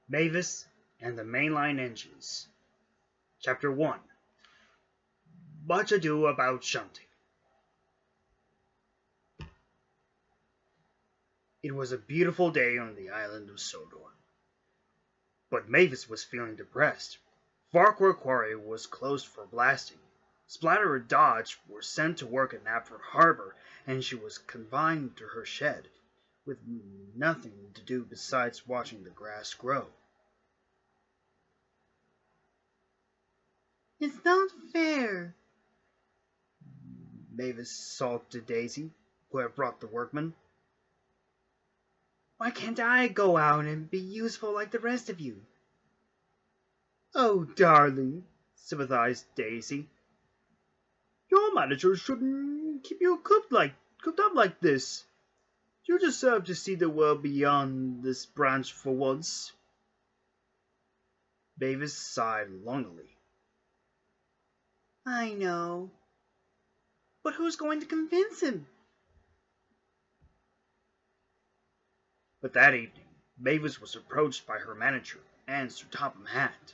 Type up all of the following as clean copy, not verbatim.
Mavis and the Mainline Engines. Chapter 1. Much Ado About Shunting. It was a beautiful day on the island of Sodor, but Mavis was feeling depressed. Ffarquhar Quarry was closed for blasting. Splatter and Dodge were sent to work at Knapford Harbor, and she was confined to her shed, with nothing to do besides watching the grass grow. It's not fair, Mavis sulked to Daisy, who had brought the workmen. Why can't I go out and be useful like the rest of you? Oh, darling, sympathized Daisy. Your manager shouldn't keep you cooped up like this. You deserve to see the world beyond this branch for once. Mavis sighed longingly. I know. But who's going to convince him? But that evening, Mavis was approached by her manager and Sir Topham Hatt.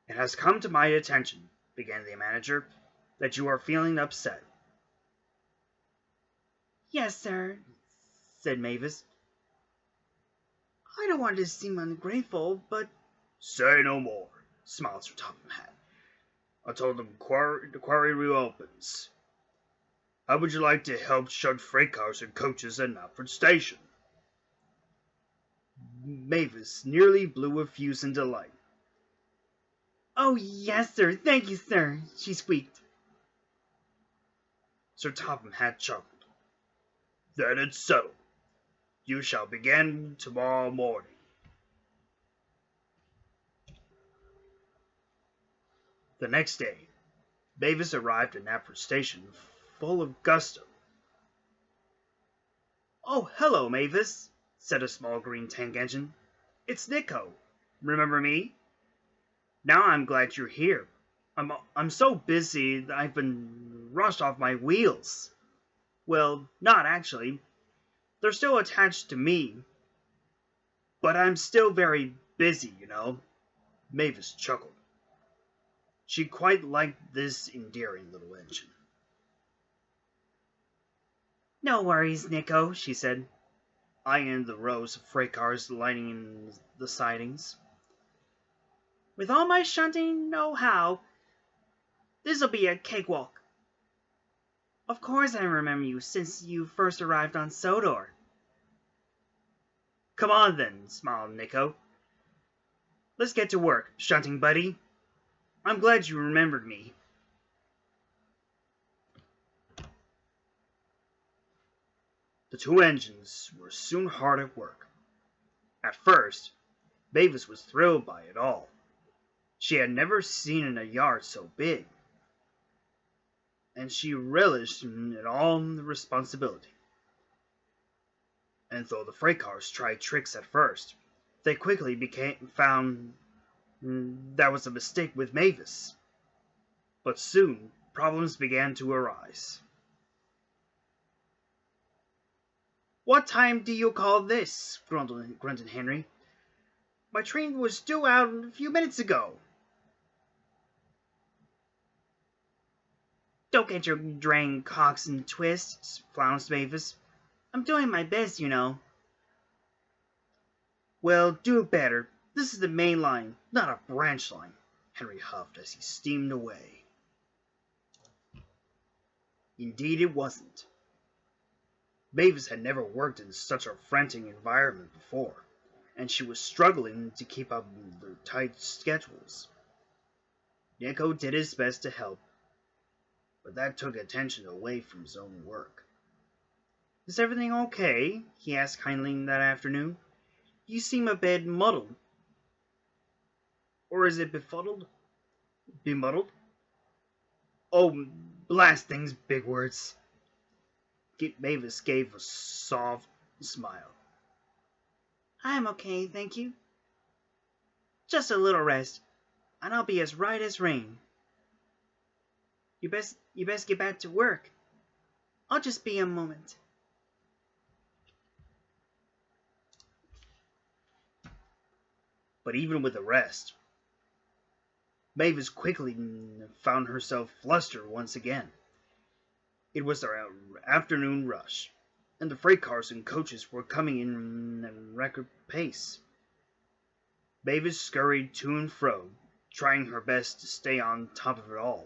It has come to my attention, began the manager, that you are feeling upset. Yes, sir, said Mavis. I don't want to seem ungrateful, but... Say no more, smiled Sir Topham Hatt, until the quarry reopens. How would you like to help shunt freight cars and coaches at Knapford Station? Mavis nearly blew a fuse in delight. Oh, yes, sir. Thank you, sir, she squeaked. Sir Topham Hatt chuckled. Then it's settled. You shall begin tomorrow morning. The next day, Mavis arrived at Knapford Station full of gusto. Oh, hello, Mavis, said a small green tank engine. It's Nico. Remember me? Now I'm glad you're here. I'm so busy that I've been rushed off my wheels. Well, not actually. They're still attached to me. But I'm still very busy, you know. Mavis chuckled. She quite liked this endearing little engine. No worries, Nico, she said, eyeing the rows of freight cars lining the sidings. With all my shunting know-how, this'll be a cakewalk. Of course I remember you since you first arrived on Sodor. Come on then, smiled Nico. Let's get to work, shunting buddy. I'm glad you remembered me. The two engines were soon hard at work. At first, Mavis was thrilled by it all. She had never seen a yard so big, and she relished in all the responsibility. And though the freight cars tried tricks at first, they quickly found that was a mistake with Mavis. But soon, problems began to arise. What time do you call this? grunted Henry. My train was due out a few minutes ago. Don't get your drain cocks and twists, flounced Mavis. I'm doing my best, you know. Well, do better. This is the main line, not a branch line, Henry huffed as he steamed away. Indeed it wasn't. Mavis had never worked in such a frantic environment before, and she was struggling to keep up with their tight schedules. Nico did his best to help, but that took attention away from his own work. Is everything okay? He asked kindly that afternoon. You seem a bit muddled. Or is it befuddled? Bemuddled? Oh, blast things, big words. Mavis gave a soft smile. I'm okay, thank you. Just a little rest, and I'll be as right as rain. You best get back to work. I'll just be a moment. But even with the rest, Mavis quickly found herself flustered once again. It was their afternoon rush, and the freight cars and coaches were coming in at a record pace. Mavis scurried to and fro, trying her best to stay on top of it all,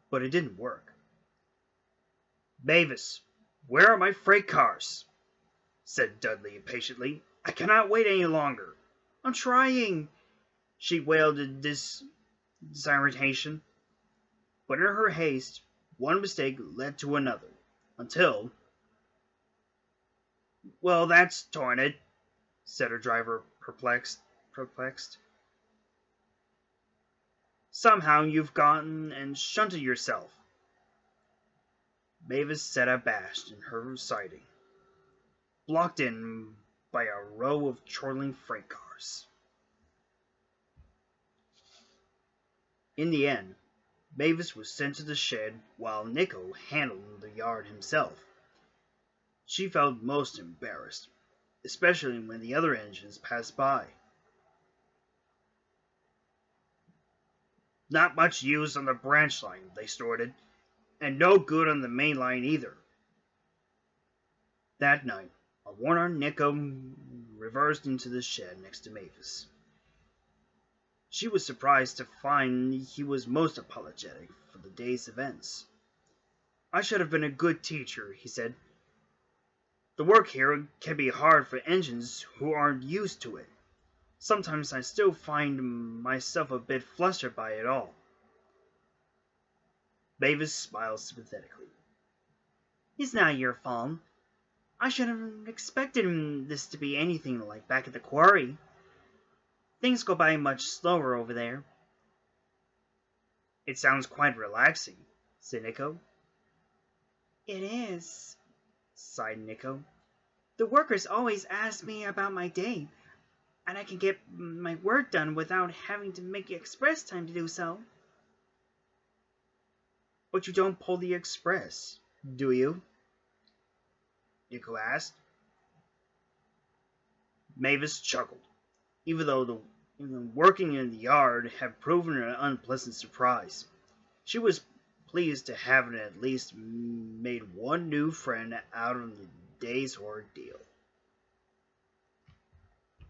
but it didn't work. "Mavis, where are my freight cars?" said Dudley impatiently. "I cannot wait any longer." "I'm trying," she wailed in disirritation. But in her haste, one mistake led to another, until... "Well, that's torn it," said her driver, perplexed. "Somehow you've gone and shunted yourself." Mavis sat abashed in her siding, blocked in by a row of chortling freight cars. In the end, Mavis was sent to the shed while Nico handled the yard himself. She felt most embarrassed, especially when the other engines passed by. "Not much use on the branch line," they snorted, "and no good on the main line either." That night, a worn-out Nico reversed into the shed next to Mavis. She was surprised to find he was most apologetic for the day's events. "I should have been a good teacher," he said. "The work here can be hard for engines who aren't used to it. Sometimes I still find myself a bit flustered by it all." Mavis smiled sympathetically. "It's not your fault. I should have expected this to be anything like back at the quarry. Things go by much slower over there." "It sounds quite relaxing," said Nico. "It is," sighed Nico. "The workers always ask me about my day, and I can get my work done without having to make express time to do so." "But you don't pull the express, do you?" Nico asked. Mavis chuckled, even though working in the yard had proven an unpleasant surprise. She was pleased to have at least made one new friend out of the day's ordeal.